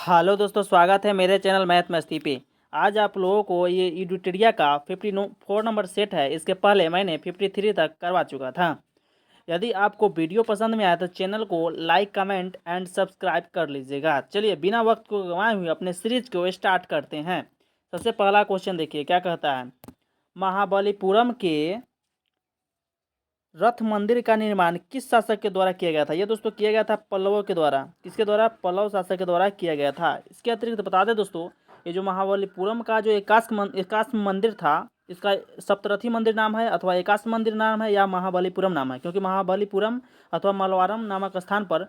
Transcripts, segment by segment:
Hello दोस्तों, स्वागत है मेरे चैनल मैथ मस्ती पे। आज आप लोगों को ये इडुटेरिया का 54 नंबर सेट है। इसके पहले मैंने 53 तक करवा चुका था। यदि आपको वीडियो पसंद में आया तो चैनल को लाइक, कमेंट एंड सब्सक्राइब कर लीजिएगा। चलिए बिना वक्त को गंवाए हुए अपने सीरीज को स्टार्ट करते हैं। सबसे पहला क्वेश्चन देखिए क्या कहता है। महाबलीपुरम के रथ मंदिर का निर्माण किस शासक के द्वारा किया गया था? ये दोस्तों किया गया था पल्लवों के द्वारा। किसके द्वारा? पल्लव शासक के द्वारा किया गया था। इसके अतिरिक्त बता दें दोस्तों, ये जो महाबलीपुरम का जो एकाश्म मंदिर था, इसका सप्तरथी मंदिर नाम है अथवा एकाश्म मंदिर नाम है या महाबलीपुरम नाम है, क्योंकि महाबलीपुरम अथवा मलवारम नामक स्थान पर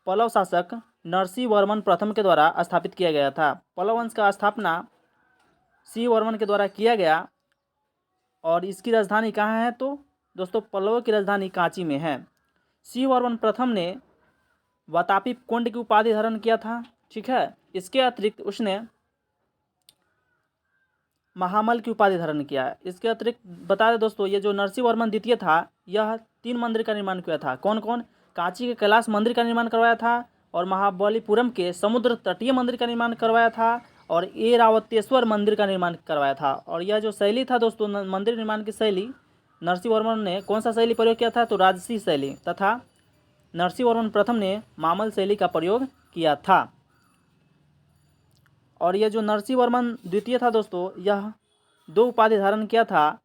पल्लव शासक नरसिंह वर्मन प्रथम के द्वारा स्थापित किया गया था। पल्लव वंश का स्थापना सिंह वर्मन के द्वारा किया गया और इसकी राजधानी कहाँ है? तो दोस्तों पल्लवों की राजधानी कांची में है। सिंह वर्मन प्रथम ने वातापी कुंड की उपाधि धारण किया था। ठीक है, इसके अतिरिक्त उसने महामल की उपाधि धारण किया है। इसके अतिरिक्त बता दें दोस्तों, ये जो नरसिंह वर्मन द्वितीय था, यह 3 मंदिर का निर्माण किया था। कौन कौन? कांची के कैलाश मंदिर का निर्माण करवाया था और महाबलीपुरम के समुद्र तटीय मंदिर का निर्माण करवाया था और ऐरावतेश्वर मंदिर का निर्माण करवाया था। और यह जो शैली था दोस्तों, मंदिर निर्माण की शैली, नरसिंह वर्मन ने कौन सा शैली प्रयोग किया था? तो राजसी शैली, तथा नरसिंह वर्मन प्रथम ने मामल शैली का प्रयोग किया था। और यह जो नरसिंह वर्मन द्वितीय था दोस्तों, यह 2 उपाधि धारण किया था।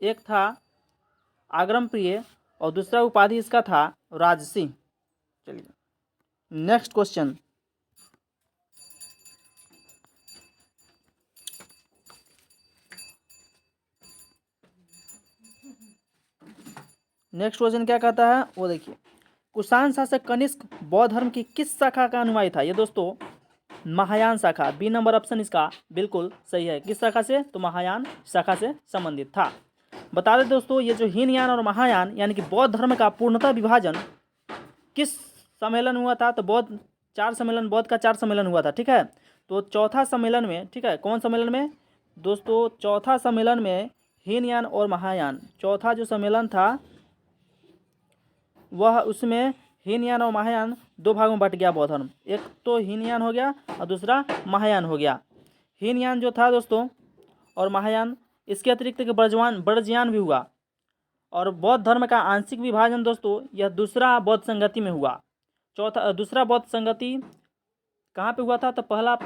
एक था आगरम प्रिय और दूसरा उपाधि इसका था राजसी। चलिए नेक्स्ट क्वेश्चन। नेक्स्ट क्वेश्चन क्या कहता है वो देखिए। कुषाण शासक कनिष्क बौद्ध धर्म की किस शाखा का अनुयायी था? ये दोस्तों महायान शाखा। बी नंबर ऑप्शन इसका बिल्कुल सही है। किस शाखा से? तो महायान शाखा से संबंधित था। बता दें दोस्तों, ये जो हीनयान और महायान यानी कि बौद्ध धर्म का पूर्णतः विभाजन किस सम्मेलन हुआ था? तो बौद्ध का 4 सम्मेलन हुआ था। ठीक है, तो चौथा सम्मेलन में, ठीक है, कौन सम्मेलन में दोस्तों? चौथा सम्मेलन में हीनयान और महायान, चौथा जो सम्मेलन था वह, उसमें हीनयान और महायान 2 भागों में बट गया बौद्ध धर्म। एक तो हीनयान हो गया और दूसरा महायान हो गया। हीनयान जो था दोस्तों और महायान, इसके अतिरिक्त एक ब्रजयान भी हुआ। और बौद्ध धर्म का आंशिक विभाजन दोस्तों यह दूसरा बौद्ध संगति में हुआ। दूसरा बौद्ध संगति कहाँ पे हुआ था? तो पहला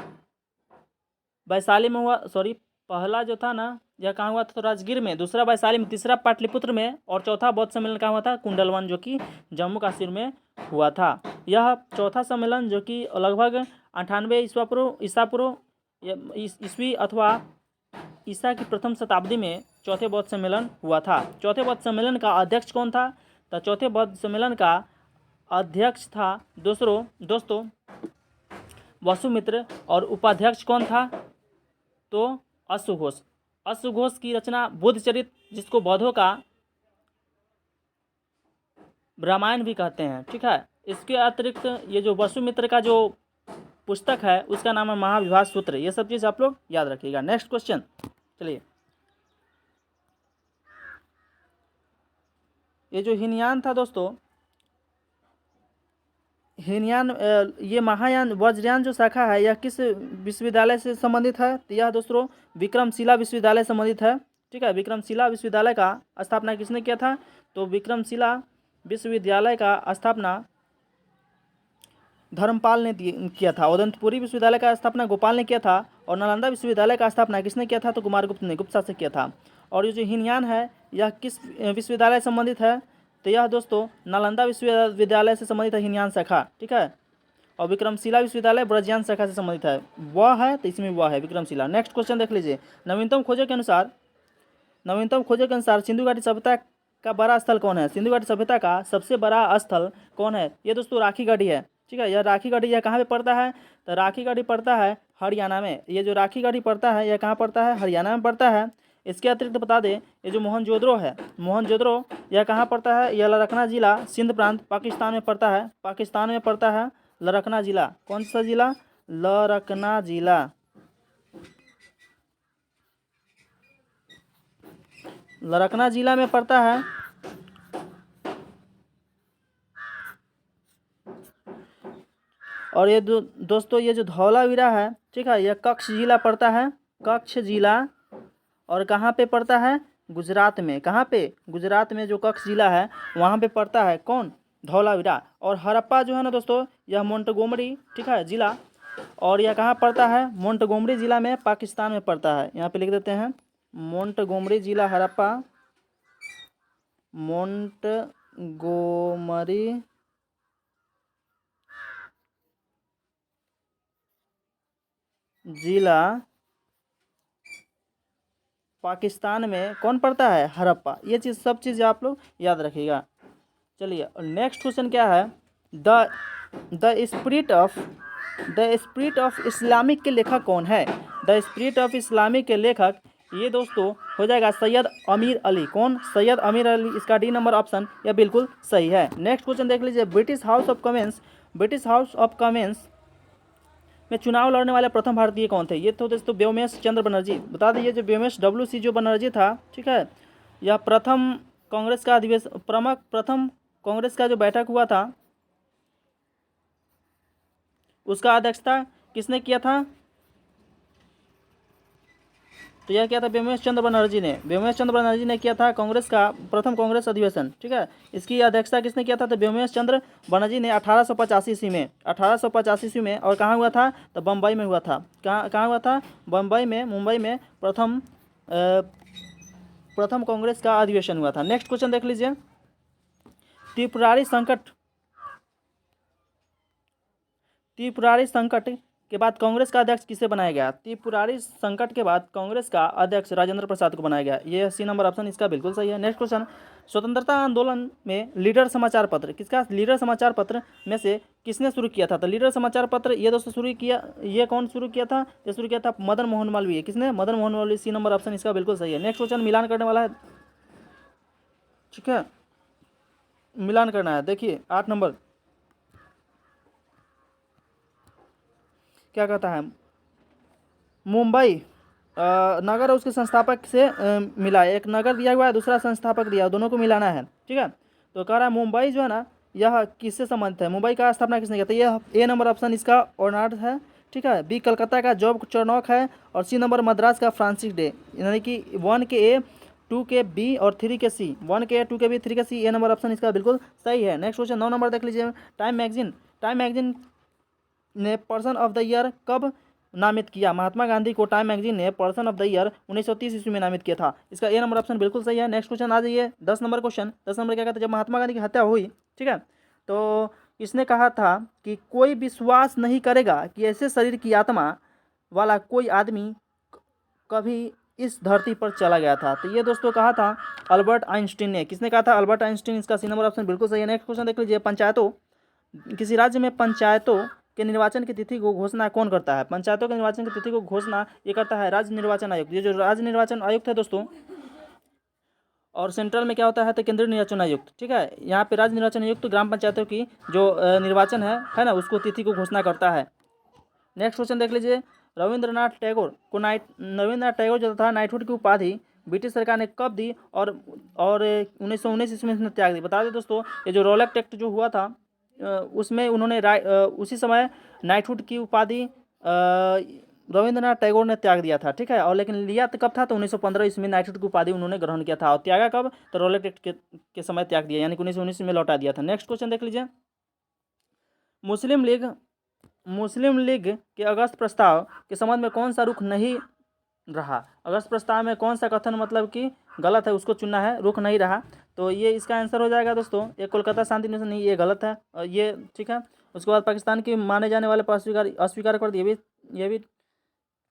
वैशाली में हुआ, सॉरी, पहला जो था ना यह कहाँ हुआ था? तो राजगीर में, दूसरा वैशाली में, तीसरा पाटलिपुत्र में और चौथा बौद्ध सम्मेलन कहाँ हुआ था? कुंडलवन, जो कि जम्मू कश्मीर में हुआ था। यह चौथा सम्मेलन जो कि लगभग 98 ईसा पूर्व ईस्वी अथवा ईसा की प्रथम शताब्दी में चौथे बौद्ध सम्मेलन हुआ था। चौथे बौद्ध सम्मेलन का अध्यक्ष कौन था? तो चौथे बौद्ध सम्मेलन का अध्यक्ष था दोस्तों वसुमित्र और उपाध्यक्ष कौन था? तो अश्वघोष। अश्वघोष की रचना बुद्धचरित, जिसको बौद्धों का रामायण भी कहते हैं। ठीक है, इसके अतिरिक्त ये जो वसुमित्र का जो पुस्तक है उसका नाम है महाविभाग सूत्र। ये सब चीज़ आप लोग याद रखिएगा। Next question. चलिए, ये जो हीनयान था दोस्तों, हीनयान, ये महायान वज्रयान जो शाखा है यह किस विश्वविद्यालय से संबंधित है? तो यह दोस्तों विक्रमशिला विश्वविद्यालय संबंधित है। ठीक है, विक्रमशिला विश्वविद्यालय का स्थापना किसने किया था? तो विक्रमशिला विश्वविद्यालय का स्थापना धर्मपाल ने किया था। उदंतपुरी विश्वविद्यालय का स्थापना गोपाल ने किया था और नालंदा विश्वविद्यालय का स्थापना किसने किया था? तो कुमारगुप्त ने, गुप्त शासक किया था। और ये जो हीनयान है यह किस विश्वविद्यालय से संबंधित है? तो यह दोस्तों नालंदा विश्वविद्यालय से संबंधित है, हीनयान शाखा। ठीक है, और विक्रमशिला विश्वविद्यालय ब्रजयान शाखा से संबंधित है। वह है तो इसमें वह है विक्रमशिला। नेक्स्ट क्वेश्चन देख लीजिए। नवीनतम खोजों के अनुसार सिंधु घाटी सभ्यता का बड़ा स्थल कौन है? सिंधु घाटी सभ्यता का सबसे बड़ा स्थल कौन है? ये दोस्तों राखी गढ़ी है। ठीक है, यह राखी गढ़ी यह कहाँ पे पड़ता है? तो राखी गढ़ी पड़ता है हरियाणा में। ये जो राखी गढ़ी पड़ता है यह कहाँ पड़ता है? हरियाणा में पड़ता है। इसके अतिरिक्त बता दें, ये जो मोहनजोदड़ो है, मोहनजोदड़ो यह कहाँ पड़ता है? यह लरखना जिला, सिंध प्रांत, पाकिस्तान में पड़ता है। पाकिस्तान में पड़ता है लरखना जिला। कौन सा जिला? लरखना जिला। लरखना जिला में पड़ता है। और ये दोस्तों ये जो धौलावीरा है, ठीक है, यह कच्छ जिला पड़ता है, कच्छ जिला। और कहाँ पे पड़ता है? गुजरात में। कहाँ पे? गुजरात में जो कच्छ जिला है वहाँ पे पड़ता है कौन? धौलावीरा। और हड़प्पा जो है ना दोस्तों, यह मोंटगोमरी, ठीक है, जिला। और यह कहाँ पड़ता है? मोंटगोमरी जिला में, पाकिस्तान में पड़ता है। यहाँ पे लिख देते हैं मोंटगोमरी जिला, हड़प्पा मोंटगोमरी जिला, पाकिस्तान में कौन पड़ता है? हड़प्पा। ये चीज़, सब चीज़ आप लोग याद रखिएगा। चलिए नेक्स्ट क्वेश्चन क्या है? The the spirit of Islamic के लेखक कौन है? द स्पिरिट ऑफ इस्लामिक के लेखक, ये दोस्तों हो जाएगा सैयद अमीर अली। कौन? सैयद अमीर अली। इसका डी नंबर ऑप्शन यह बिल्कुल सही है। नेक्स्ट क्वेश्चन देख लीजिए। ब्रिटिश हाउस ऑफ कॉमन्स में चुनाव लड़ने वाले प्रथम भारतीय कौन थे? ये तो दोस्तों व्योमेश चंद्र बनर्जी। बता दीजिए जो व्योमेश WC जो बनर्जी था, ठीक है, यह प्रथम कांग्रेस का प्रथम कांग्रेस का जो बैठक हुआ था उसका अध्यक्षता किसने किया था? तो यह क्या था? व्योमेश चंद्र बनर्जी ने किया था कांग्रेस का प्रथम कांग्रेस अधिवेशन, ठीक है। इसकी अध्यक्षता किसने किया था? तो व्योमेश चंद्र बनर्जी ने 1885 ईस्वी में। और कहाँ हुआ था? तो बम्बई में हुआ था। कहाँ हुआ था? मुंबई में प्रथम कांग्रेस का अधिवेशन हुआ था। नेक्स्ट क्वेश्चन देख लीजिए। त्रिपुरारी संकट के बाद कांग्रेस का अध्यक्ष किसे बनाया गया? त्रिपुरारी संकट के बाद कांग्रेस का अध्यक्ष राजेंद्र प्रसाद को बनाया गया। ये सी नंबर ऑप्शन इसका बिल्कुल सही है। Next question. स्वतंत्रता आंदोलन में लीडर समाचार पत्र में से किसने शुरू किया था? तो लीडर समाचार पत्र ये दोस्तों शुरू किया, ये कौन शुरू किया था? ये शुरू किया था मदन मोहन मालवीय। किसने? Madan Mohan Malviya. C number option इसका बिल्कुल सही है। नेक्स्ट क्वेश्चन मिलान करने वाला है, ठीक है, मिलान करना है। देखिए 8 नंबर क्या कहता है? मुंबई नगर उसके संस्थापक से मिला है। एक नगर दिया हुआ है, दूसरा संस्थापक दिया, दोनों को मिलाना है, ठीक है। तो कह रहा है मुंबई जो है ना, यह किससे संबंधित है? मुंबई का स्थापना किसने किया था? यह ए नंबर ऑप्शन इसका ऑर्नाड है, ठीक है। बी कलकत्ता का जॉब चौनॉक है। और सी नंबर मद्रास का फ्रांसिस डे। यानी कि 1 के ए, 2 के बी और 3 के सी। 1 के ए, 2 के बी, 3 के सी। ए नंबर ऑप्शन इसका बिल्कुल सही है। नेक्स्ट क्वेश्चन 9 नंबर देख लीजिए। टाइम मैगजीन ने पर्सन ऑफ द ईयर कब नामित किया? महात्मा गांधी को टाइम मैगजीन ने पर्सन ऑफ द ईयर 1930 ईस्वी में नामित किया था। इसका ए नंबर ऑप्शन बिल्कुल सही है। नेक्स्ट क्वेश्चन आ जाइए 10 नंबर क्वेश्चन। 10 नंबर क्या कहता है? जब महात्मा गांधी की हत्या हुई, ठीक है, तो इसने कहा था कि कोई विश्वास नहीं करेगा कि ऐसे शरीर की आत्मा वाला कोई आदमी कभी इस धरती पर चला गया था। तो ये दोस्तों कहा था अल्बर्ट आइंस्टीन ने। किसने कहा था? Albert Einstein. इसका सी नंबर ऑप्शन बिल्कुल सही है। नेक्स्ट क्वेश्चन देख लीजिए। किसी राज्य में पंचायतों के निर्वाचन की तिथि को घोषणा कौन करता है? पंचायतों के निर्वाचन की तिथि को घोषणा ये करता है राज्य निर्वाचन आयोग। ये जो राज्य निर्वाचन आयुक्त है दोस्तों, और सेंट्रल में क्या होता है? तो केंद्रीय निर्वाचन आयुक्त, ठीक है। यहाँ पे राज्य निर्वाचन आयुक्त ग्राम पंचायतों की जो निर्वाचन है ना, उसको तिथि को घोषणा करता है। नेक्स्ट क्वेश्चन देख लीजिए। रविंद्रनाथ टैगोर जो था, नाइटहुड की उपाधि ब्रिटिश सरकार ने कब दी और 1919 ईस्वी में त्याग दी? बता दें दोस्तों, ये जो रॉलेक्ट एक्ट जो हुआ था उसमें उन्होंने उसी समय नाइटहुड की उपाधि रविंद्रनाथ टैगोर ने त्याग दिया था, ठीक है। और लेकिन लिया तो कब था? तो 1915 ईस्वी में नाइटहुड की उपाधि उन्होंने ग्रहण किया था। और त्यागा कब? तो रॉलेक्ट एक्ट के समय त्याग दिया, यानी कि 1919 में लौटा दिया था। नेक्स्ट क्वेश्चन देख लीजिए। मुस्लिम लीग के अगस्त प्रस्ताव के संबंध में कौन सा रुख नहीं रहा? अगस्त प्रस्ताव में कौन सा कथन मतलब कि गलत है, उसको चुनना है, रुख नहीं रहा। तो ये इसका आंसर हो जाएगा दोस्तों, ये कोलकाता शांति निषेध नहीं, ये गलत है। और ये ठीक है। उसके बाद पाकिस्तान की माने जाने वाले पर अस्वीकार कर दिए, ये भी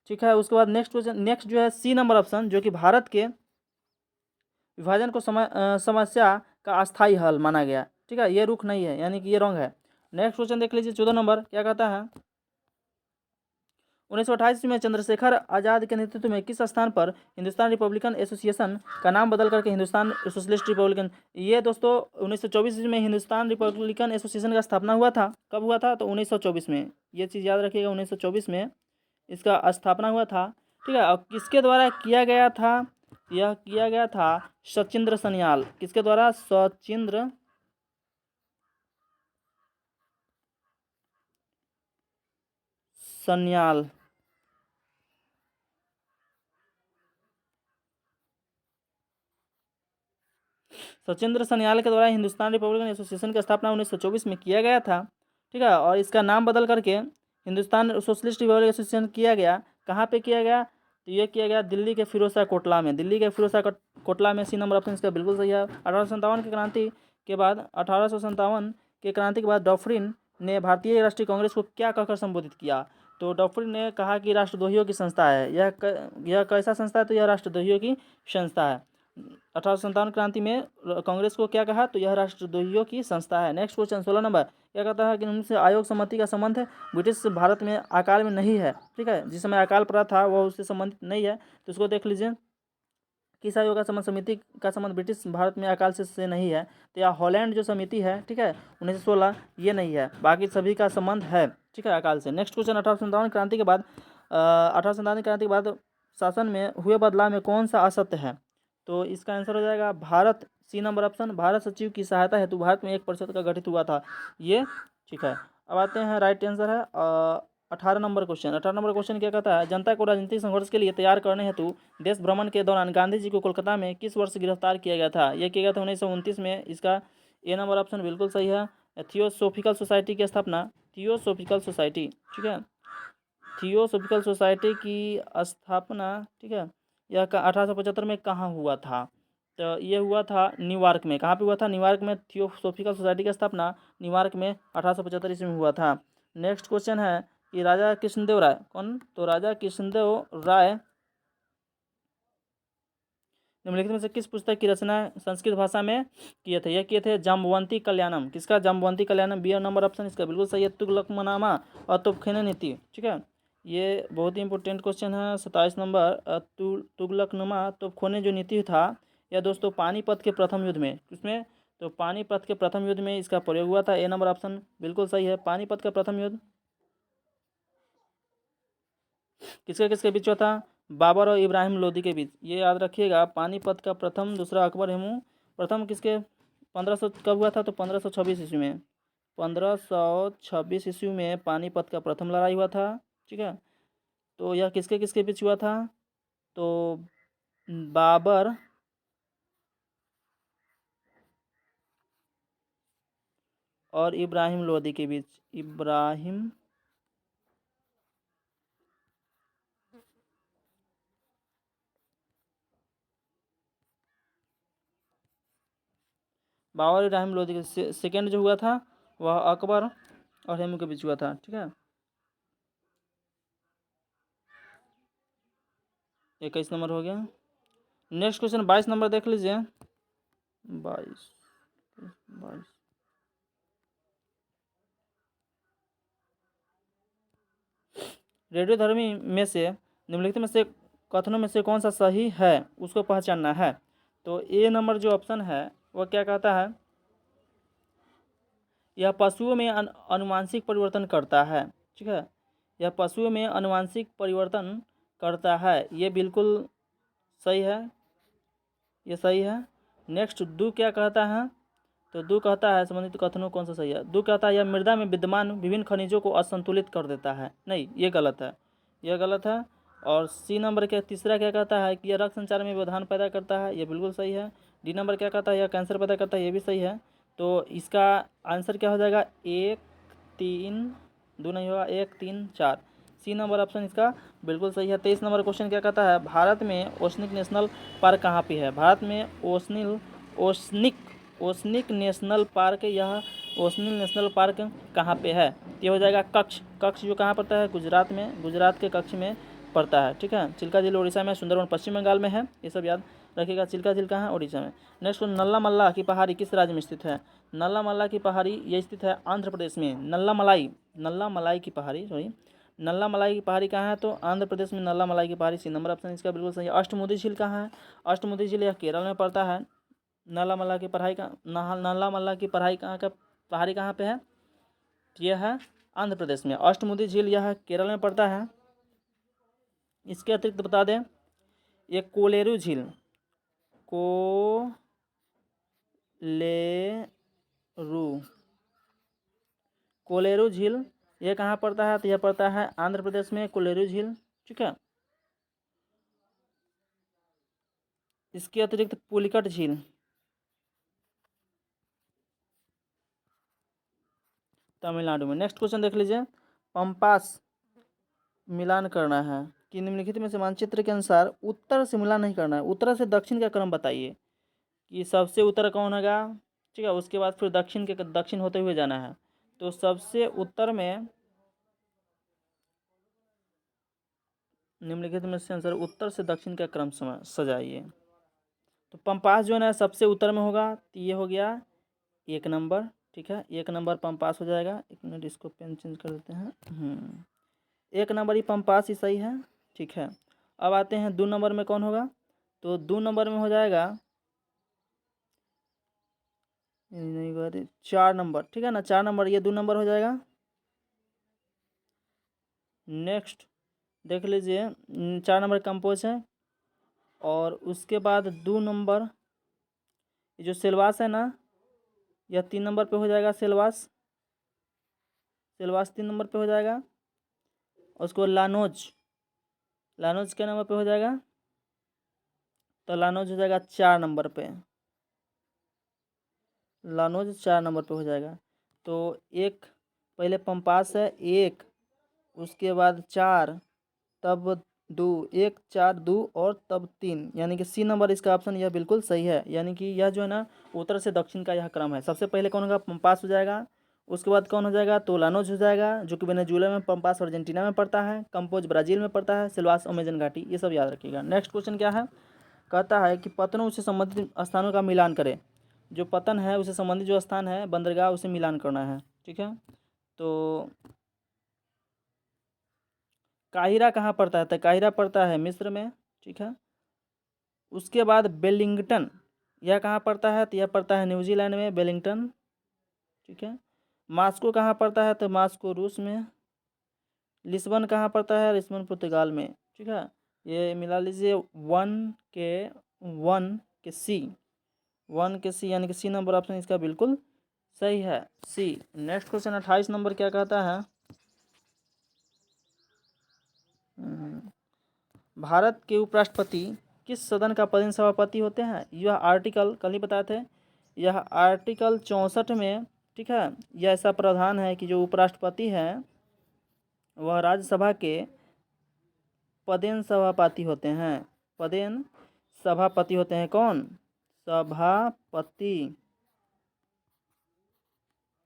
ठीक है। उसके बाद नेक्स्ट जो है सी नंबर ऑप्शन, जो कि भारत के विभाजन को समस्या का अस्थायी हल माना गया, ठीक है, ये रुख नहीं है, यानी कि ये रॉन्ग है। नेक्स्ट क्वेश्चन देख लीजिए 14 नंबर क्या कहता है? 1928 में चंद्रशेखर आज़ाद के नेतृत्व में किस स्थान पर हिंदुस्तान रिपब्लिकन एसोसिएशन का नाम बदल करके हिंदुस्तान सोशलिस्ट रिपब्लिकन, ये दोस्तों 1924 में हिंदुस्तान रिपब्लिकन एसोसिएशन का स्थापना हुआ था। कब हुआ था? तो 1924 में। ये चीज़ याद रखिएगा, 1924 में इसका स्थापना हुआ था, ठीक है। और किसके द्वारा किया गया था? यह किया गया था सचिंद्र सन्याल। किसके द्वारा? सचिंद्र सन्याल। सचिंद्र सन्याल के द्वारा हिंदुस्तान रिपब्लिकन एसोसिएशन की स्थापना 1924 में किया गया था, ठीक है, और इसका नाम बदल करके हिंदुस्तान सोशलिस्ट रिपब्लिक एसोसिएशन किया गया। कहाँ पे किया गया? तो ये किया गया दिल्ली के फिरोजशाह कोटला में। दिल्ली के फिरोजशाह कोटला में। सी नंबर ऑप्शन इसका बिल्कुल सही है। 1857 की क्रांति के बाद 1857 के क्रांति के बाद डॉफ्रिन ने भारतीय राष्ट्रीय कांग्रेस को क्या कहकर संबोधित किया? तो डॉफ्रिन ने कहा कि राष्ट्रद्रोहियों की संस्था है। यह कैसा संस्था है? तो यह राष्ट्रद्रोहियों की संस्था है। 1857 क्रांति में कांग्रेस को क्या कहा? तो यह राष्ट्रद्रोहियों की संस्था है। नेक्स्ट क्वेश्चन 16 नंबर क्या कहता है कि उनसे आयोग सम्मति का संबंध ब्रिटिश भारत में अकाल में नहीं है, ठीक है, जिस समय अकाल पड़ा था वह उससे संबंधित नहीं है। तो इसको देख लीजिए, किस आयोग का संबंध? समिति का संबंध ब्रिटिश भारत में अकाल से नहीं है। तो यह हॉलैंड जो समिति है, ठीक है, 1916, ये नहीं है। बाकी सभी का संबंध है, ठीक है, अकाल से। नेक्स्ट क्वेश्चन 1857 क्रांति के बाद 1857 क्रांति के बाद शासन में हुए बदलाव में कौन सा असत्य है? तो इसका आंसर हो जाएगा Bharat. C number option, Bharat सचिव की सहायता हेतु भारत में 1% का गठित हुआ था, ये ठीक है। अब आते हैं, राइट आंसर है 18 नंबर क्वेश्चन। 18 नंबर क्वेश्चन क्या कहता है? जनता को राजनीतिक संघर्ष के लिए तैयार करने हेतु देश भ्रमण के दौरान गांधी जी को कोलकाता में किस वर्ष गिरफ्तार किया गया था? यह किया गया था 1929 में। इसका ए नंबर ऑप्शन बिल्कुल सही है। थियोसोफिकल सोसाइटी की स्थापना, थियोसोफिकल सोसाइटी, ठीक है, थियोसोफिकल सोसाइटी की स्थापना, ठीक है, यह 1875 में कहाँ हुआ था? तो ये हुआ था न्यूयॉर्क में। कहाँ पे हुआ था? न्यूयॉर्क में थियोसोफिकल सोसाइटी की स्थापना न्यूयॉर्क में 1875 ईस्वी में हुआ था। नेक्स्ट क्वेश्चन है कि राजा कृष्णदेव राय कौन? तो राजा कृष्णदेव राय निम्नलिखित में से किस पुस्तक की रचना संस्कृत भाषा में किए थे? यह किए थे जाम्बवंती कल्याणम। किसका? जाम्बवंती कल्याणम। बी नंबर ऑप्शन इसका बिल्कुल सही है। तुगलकनामा और तोपखाना नीति, ठीक है, ये बहुत ही इंपॉर्टेंट क्वेश्चन है। 27 नंबर तुगलकनुमा तोपखाने जो नीति था, यह दोस्तों पानीपत के प्रथम युद्ध में, किसमें? तो पानीपत के प्रथम युद्ध में इसका प्रयोग हुआ था। ए नंबर ऑप्शन बिल्कुल सही है। पानीपत का प्रथम युद्ध किसके किसके बीच हुआ था? बाबर और इब्राहिम लोदी के बीच। ये याद रखिएगा। पानीपत का प्रथम, दूसरा अकबर हेमू, प्रथम किसके? 1500 कब हुआ था? तो 1526 ईस्वी में। 1526 ईस्वी में पानीपत का प्रथम लड़ाई हुआ था, ठीक है। तो यह किसके किसके बीच हुआ था? तो बाबर और इब्राहिम लोदी के बीच। बाबर इब्राहिम लोदी के सेकेंड जो हुआ था वह अकबर और हेमू के बीच हुआ था, ठीक है। 21 नंबर हो गया। नेक्स्ट क्वेश्चन 22 नंबर देख लीजिए। 22 22 रेडियोधर्मी में से निम्नलिखित में से कथनों में से कौन सा सही है उसको पहचानना है। तो ए नंबर जो ऑप्शन है वह क्या कहता है? यह पशुओं में अनुवांशिक परिवर्तन करता है, ठीक है, यह पशुओं में अनुवांशिक परिवर्तन करता है, ये बिल्कुल सही है, ये सही है। नेक्स्ट दू क्या कहता है? तो दू कहता है संबंधित कथनों कौन सा सही है? दू कहता है यह मृदा में विद्यमान विभिन्न खनिजों को असंतुलित कर देता है। नहीं, ये गलत है, यह गलत है। और सी नंबर के तीसरा क्या कहता है कि यह रक्त संचार में व्यवधान पैदा करता है, ये बिल्कुल सही है। डी नंबर क्या कहता है? यह कैंसर पैदा करता है, ये भी सही है। तो इसका आंसर क्या हो जाएगा? 1 3 2 नहीं होगा, 1 3 4। सी नंबर ऑप्शन इसका बिल्कुल सही है। 23 नंबर क्वेश्चन क्या कहता है? भारत में ओसनिक नेशनल पार्क कहाँ पे है? भारत में ओसनिक नेशनल पार्क, यह ओसनिक नेशनल पार्क कहाँ पे है? ये हो जाएगा कच्छ। कच्छ जो कहाँ पड़ता है? गुजरात में, गुजरात के कच्छ में पड़ता है, ठीक है। चिल्का झील उड़ीसा में, सुंदरवन पश्चिम बंगाल में है, ये सब याद रखिएगा। चिल्का झील कहाँ है? उड़ीसा में। नेक्स्ट नल्ला मल्ला की पहाड़ी किस राज्य में स्थित है? नल्ला मल्ला की पहाड़ी ये स्थित है आंध्र प्रदेश में। नल्ला मलाई की पहाड़ी, सॉरी, नल्ला मलाई की पहाड़ी कहाँ है? तो आंध्र प्रदेश में नल्ला मलाई की पहाड़ी। सी नंबर ऑप्शन इसका बिल्कुल सही है। अष्टमुदी झील कहाँ है? अष्टमुदी झील यह केरल में पड़ता है। नल्ला मल्ला की पहाड़ी कहाँ पे है? यह है आंध्र प्रदेश में। अष्टमुदी झील यह केरल में पड़ता है। इसके अतिरिक्त बता दें, एक कोलेरू झील, कोलेरू झील ये कहाँ पड़ता है? तो यह पड़ता है आंध्र प्रदेश में, कोल्लेरू झील। ठीक है, इसके अतिरिक्त पुलिकट झील, तमिलनाडु में। नेक्स्ट क्वेश्चन देख लीजिए, पंपास मिलान करना है कि निम्नलिखित में से मानचित्र के अनुसार उत्तर से मिलान नहीं करना है, उत्तर से दक्षिण का क्रम बताइए कि सबसे उत्तर कौन होगा। ठीक है, उसके बाद फिर दक्षिण होते हुए जाना है। तो सबसे उत्तर में निम्नलिखित में से आंसर उत्तर से दक्षिण का क्रम सजाइए। तो पंपास जो है ना सबसे उत्तर में होगा, तो ये हो गया 1 नंबर। ठीक है, 1 नंबर पंपास हो जाएगा। 1 मिनट, इसको पेन चेंज कर देते हैं। 1 नंबर ही पंपास ही सही है। ठीक है, अब आते हैं 2 नंबर में कौन होगा। तो 2 नंबर में हो जाएगा, नहीं बात 4 नंबर। ठीक है ना, 4 नंबर, ये 2 नंबर हो जाएगा। नेक्स्ट देख लीजिए, 4 नंबर कंपोज है। और उसके बाद 2 नंबर ये जो सेलवास है ना, यह 3 नंबर पे हो जाएगा। सेलवास 3 नंबर पे हो जाएगा। और उसको लानोज के नंबर पे हो जाएगा। तो लानोज हो जाएगा 4 नंबर पे, लानोज 4 नंबर पे हो जाएगा। तो एक पहले पंपास है 1, उसके बाद 4, तब 2, 1 4 2 और तब 3, यानी कि सी नंबर इसका ऑप्शन यह बिल्कुल सही है। यानी कि यह जो है ना उत्तर से दक्षिण का यह क्रम है। सबसे पहले कौन होगा? पंपास हो जाएगा। उसके बाद कौन हो जाएगा? तो लानोज हो जाएगा, जो कि वेनेजुएला में, पंपास अर्जेंटीना में पड़ता है, कंपोज ब्राज़ील में पड़ता है, सिलवास अमेजन घाटी। ये सब याद रखिएगा। नेक्स्ट क्वेश्चन क्या है? कहता है कि पतनों से संबंधित स्थानों का मिलान करें। जो पतन है उससे संबंधित जो स्थान है बंदरगाह, उसे मिलान करना है। ठीक है, तो काहिरा कहाँ पड़ता है? तो काहिरा पड़ता है मिस्र में। ठीक है, उसके बाद वेलिंगटन, यह कहाँ पड़ता है? तो यह पड़ता है न्यूजीलैंड में, वेलिंगटन। ठीक है, मास्को कहाँ पड़ता है? तो मास्को रूस में। लिस्बन कहाँ पड़ता है? लिस्बन पुर्तगाल में। ठीक है, ये मिला लीजिए। 1 के सी, यानी कि सी नंबर ऑप्शन इसका बिल्कुल सही है, सी। नेक्स्ट क्वेश्चन 28 नंबर क्या कहता है? भारत के उपराष्ट्रपति किस सदन का पदेन सभापति होते हैं? यह आर्टिकल कल ही बताए थे, यह आर्टिकल 64 में। ठीक है, यह ऐसा प्रावधान है कि जो उपराष्ट्रपति हैं वह राज्यसभा के पदेन सभापति होते हैं। पदेन सभापति होते हैं। कौन? सभापति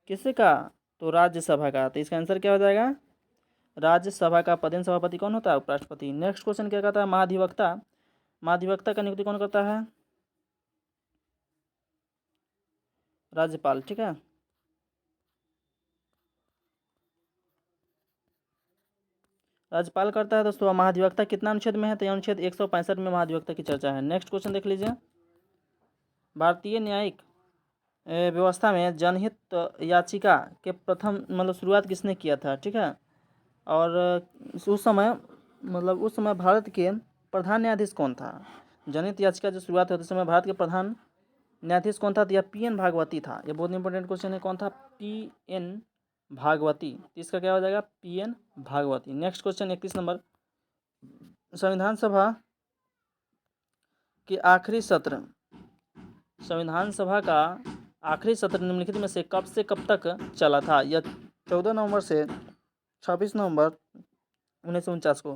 किसका? तो राज्यसभा का। तो इसका आंसर क्या हो जाएगा? राज्यसभा का पदेन सभापति कौन होता है? उपराष्ट्रपति। नेक्स्ट क्वेश्चन क्या कहता है? महाधिवक्ता का नियुक्ति कौन करता है? राज्यपाल। ठीक है, राज्यपाल करता है दोस्तों। महाधिवक्ता कितना अनुच्छेद में है? तो अनुच्छेद 165 में महाधिवक्ता की चर्चा है। नेक्स्ट क्वेश्चन देख लीजिए, भारतीय न्यायिक व्यवस्था में जनहित याचिका के प्रथम शुरुआत किसने किया था? ठीक है, और उस समय भारत के प्रधान न्यायाधीश कौन था? जनहित याचिका जो शुरुआत हुई उस समय भारत के प्रधान न्यायाधीश कौन था? तो यह PN भागवती था। ये बहुत इंपॉर्टेंट क्वेश्चन है। कौन था? PN भागवती। इसका क्या हो जाएगा? PN भागवती। नेक्स्ट क्वेश्चन 31 नंबर, संविधान सभा के आखिरी सत्र, संविधान सभा का आखिरी सत्र निम्नलिखित में से कब तक चला था? यह 14 नवंबर से 26 नवंबर 1949 को।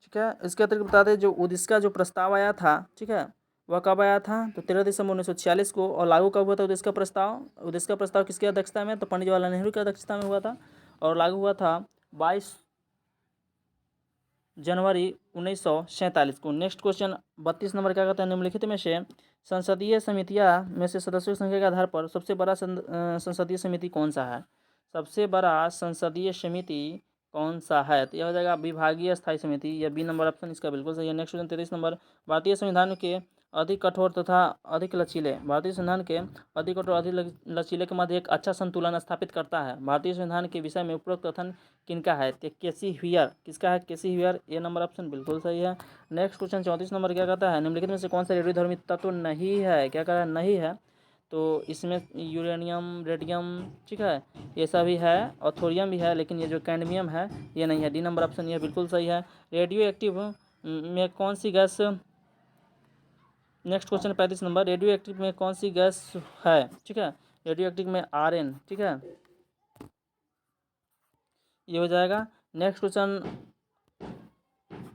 ठीक है, इसके अतिरिक्त बता दें जो उद्देश्य जो प्रस्ताव आया था, ठीक है, वह कब आया था? तो 13 दिसंबर 1946 को। और लागू कब हुआ था उद्देश्य का प्रस्ताव किसकी अध्यक्षता में? तो पंडित जवाहरलाल नेहरू की अध्यक्षता में हुआ था। और लागू हुआ था 22 जनवरी 1947 को। नेक्स्ट क्वेश्चन 32 नंबर क्या कहता है? निम्नलिखित में से संसदीय समितियां में से सदस्यों की संख्या के आधार पर सबसे बड़ा संसदीय समिति कौन सा है? सबसे बड़ा संसदीय समिति कौन सा है? तो यह हो जाएगा विभागीय स्थायी समिति। यह बी नंबर ऑप्शन इसका बिल्कुल सही है। नेक्स्ट क्वेश्चन 33 नंबर, भारतीय संविधान के अधिक कठोर तथा अधिक लचीले, भारतीय संविधान के अधिक कठोर अधिक लचीले के मध्य एक अच्छा संतुलन स्थापित करता है। भारतीय संविधान के विषय में उपरोक्त कथन किनका है? तो केसी ह्यूयर। किसका है? केसी ह्यूयर। ए नंबर ऑप्शन बिल्कुल सही है। नेक्स्ट क्वेश्चन 34 नंबर क्या कहता है? निम्नलिखित में से कौन सा रेडियोधर्मी तत्व नहीं है? क्या कह रहा है? नहीं है। तो इसमें यूरेनियम, रेडियम, ठीक है, ये सभी है, और थोरियम भी है, लेकिन ये जो कैडमियम है ये नहीं है। डी नंबर ऑप्शन ये बिल्कुल सही है। रेडियो एक्टिव में कौन सी gas, next question 35 number, radioactive में कौन सी गैस है, ठीक है, रेडियो एक्टिव में आरएन, ठीक है, ये हो जाएगा। नेक्स्ट क्वेश्चन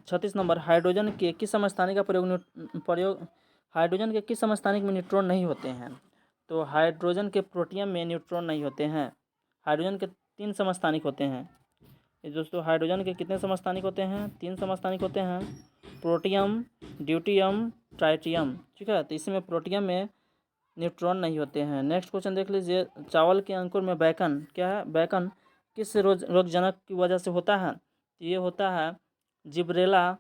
36 नंबर, हाइड्रोजन के किस समस्थानिक का प्रयोग हाइड्रोजन के किस समस्थानिक में न्यूट्रॉन नहीं होते हैं? तो हाइड्रोजन के प्रोटियम में न्यूट्रॉन नहीं होते हैं। हाइड्रोजन के 3 समस्थानिक होते हैं। ये दोस्तों हाइड्रोजन के कितने समस्थानिक होते हैं? 3 समस्थानिक होते हैं, प्रोटियम, ड्यूटियम, ट्राइटियम, ठीक है। तो इसमें प्रोटियम में न्यूट्रॉन नहीं होते हैं। नेक्स्ट क्वेश्चन देख लीजिए, चावल के अंकुर में बैकन क्या है? बैकन किस रोगजनक की वजह से होता है? तो ये होता है जिब्रेला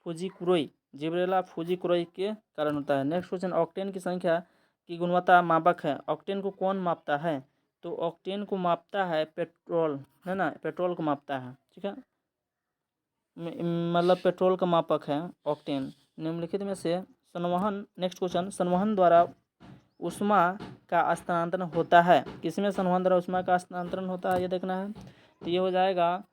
फुजीकुरोई, जिब्रेला फुजीकुरोई के कारण होता है। नेक्स्ट क्वेश्चन, ऑक्टेन की संख्या की गुणवत्ता मापक है। ऑक्टेन को कौन मापता है? तो ऑक्टेन को मापता है पेट्रोल, है ना, पेट्रोल को मापता है, ठीक है, मतलब पेट्रोल का मापक है ऑक्टेन। निम्नलिखित में से संवहन, नेक्स्ट क्वेश्चन, संवहन द्वारा ऊष्मा का स्थानांतरण होता है। किसमें संवहन द्वारा ऊष्मा का स्थानांतरण होता है, ये देखना है। तो ये हो जाएगा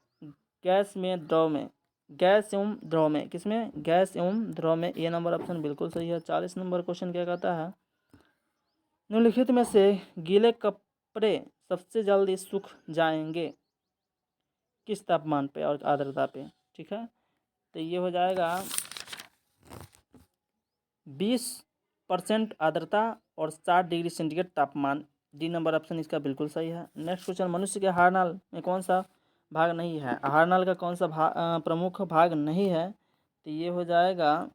गैस में, द्रव में, गैस एवं द्रव में। किसमें? गैस एवं द्रव में। ये नंबर ऑप्शन बिल्कुल सही है। 40 नंबर क्वेश्चन क्या कहता है, निम्नलिखित में से गीले कपड़े सबसे जल्दी सूख जाएंगे किस तापमान पे और आर्द्रता पे, ठीक है। तो ये हो जाएगा 20% आर्द्रता और 60 डिग्री सेंटीग्रेड तापमान। डी नंबर ऑप्शन इसका बिल्कुल सही है। नेक्स्ट क्वेश्चन, मनुष्य के आहारनाल में कौन सा भाग नहीं है? आहारनाल का कौन सा प्रमुख भाग नहीं है? तो ये हो जाएगा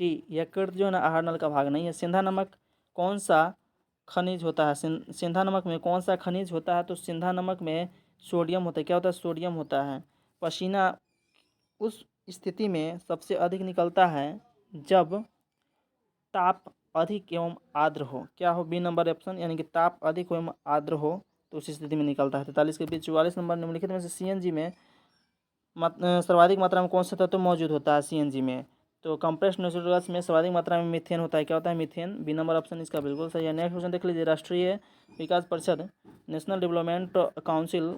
डी, यकृत जो है ना आहारनाल का भाग नहीं है। सिंधा नमक कौन सा खनिज होता है? सिंधा नमक में कौन सा खनिज होता है? तो सिंधा नमक में सोडियम होता है। क्या होता है? सोडियम होता है। पसीना उस स्थिति में सबसे अधिक निकलता है जब ताप अधिक एवं आर्द्र हो। क्या हो? बी नंबर ऑप्शन, यानी कि ताप अधिक एवं आर्द्र हो तो उस स्थिति में निकलता है। 43 के बीच 44 नंबर, निम्नलिखित में से सीएनजी में सर्वाधिक मात्रा में कौन सा तत्व मौजूद होता है सीएनजी में? तो कंप्रेस्ड नेचुरल गैस में सर्वाधिक मात्रा में मीथेन होता है। क्या होता है? मीथेन। बी नंबर ऑप्शन इसका बिल्कुल सही है। नेक्स्ट क्वेश्चन देख लीजिए, राष्ट्रीय विकास परिषद, नेशनल डेवलपमेंट काउंसिल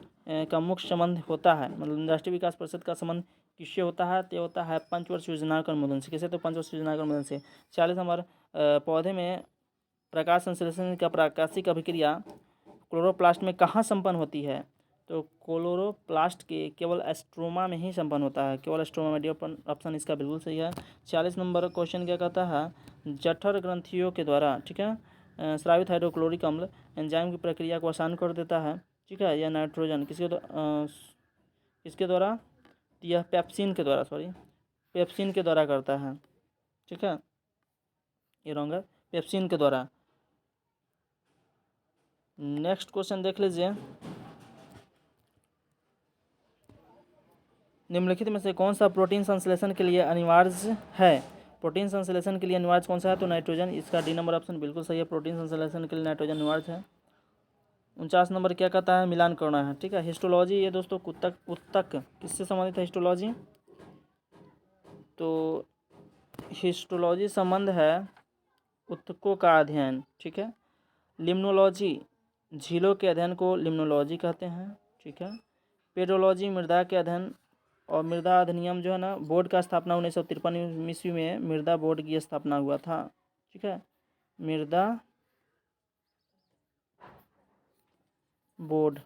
का मुख्य संबंध होता है, मतलब राष्ट्रीय विकास परिषद का संबंध किससे होता है? तो होता है पंचवर्ष योजना के अनुमोदन से। किसे? तो पंचवर्ष योजना के अनुमोदन से। 40 नंबर, पौधे में प्रकाश संश्लेषण का प्राकाशिक अभिक्रिया क्लोरोप्लास्ट में कहाँ संपन्न होती है? तो क्लोरोप्लास्ट के केवल एस्ट्रोमा में ही संपन्न होता है, केवल एस्ट्रोमा में। डी ऑप्शन इसका बिल्कुल सही है। 40 नंबर क्वेश्चन क्या कहता है, जठर ग्रंथियों के द्वारा, ठीक है, स्रावित हाइड्रोक्लोरिक अम्ल एंजाइम की प्रक्रिया को आसान कर देता है, ठीक है, या नाइट्रोजन किसके द्वारा? यह पेप्सिन के द्वारा, पेप्सिन के द्वारा करता है, ठीक है, ये रॉन्ग है, पेप्सिन के द्वारा। नेक्स्ट क्वेश्चन देख लीजिए, निम्नलिखित में से कौन सा प्रोटीन संश्लेषण के लिए अनिवार्य है? प्रोटीन संश्लेषण के लिए अनिवार्य कौन सा है? तो नाइट्रोजन। इसका डी नंबर ऑप्शन बिल्कुल सही है। प्रोटीन संश्लेषण के लिए नाइट्रोजन अनिवार्य है। 49 नंबर क्या कहता है? मिलान करना है, ठीक है। हिस्टोलॉजी, ये दोस्तों उत्तक किससे संबंधित है? हिस्टोलॉजी, तो हिस्टोलॉजी संबंध है उत्तकों का अध्ययन, ठीक है। लिम्नोलॉजी, झीलों के अध्ययन को लिम्नोलॉजी कहते हैं, ठीक है। पेडोलॉजी, मृदा के अध्ययन और मृदा अधिनियम जो है ना, बोर्ड का स्थापना 1953 ईस्वी में मृदा बोर्ड की स्थापना हुआ था, ठीक है, मृदा बोर्ड,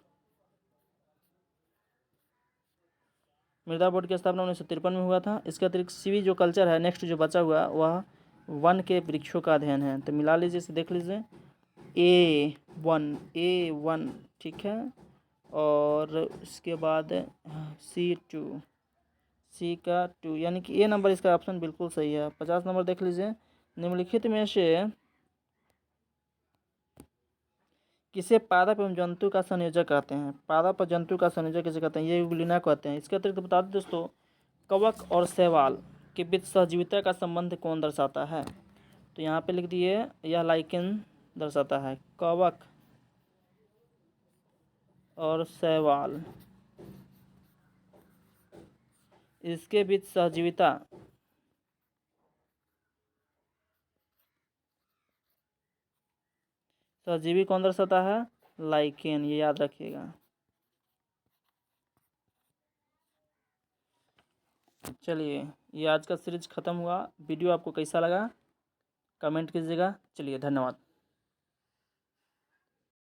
मृदा बोर्ड की स्थापना 1953 में हुआ था। इसके अतिरिक्त सीवी जो कल्चर है, नेक्स्ट जो बचा हुआ वह वन के वृक्षों का अध्ययन है। तो मिला लीजिए, इसे देख लीजिए, A1, ठीक है, और इसके बाद सी का 2, यानी कि ए नंबर इसका ऑप्शन बिल्कुल सही है। 50 नंबर देख लीजिए, निम्नलिखित में से किसे पादप एवं जंतु का संयोजक कहते हैं? पादप और जंतु का संयोजक किसे कहते हैं? ये यूग्लिना कहते हैं। इसके अतिरिक्त बता दें दोस्तों, कवक और शैवाल के बीच सहजीविता का संबंध कौन दर्शाता है? तो यहाँ पे लिख दिए, यह लाइकेन दर्शाता है। कवक और शैवाल, इसके बीच सहजीविता तो अजीवी कौन दर्शाता है? लाइकेन, ये याद रखिएगा। चलिए, ये आज का सीरीज ख़त्म हुआ। वीडियो आपको कैसा लगा कमेंट कीजिएगा। चलिए, धन्यवाद।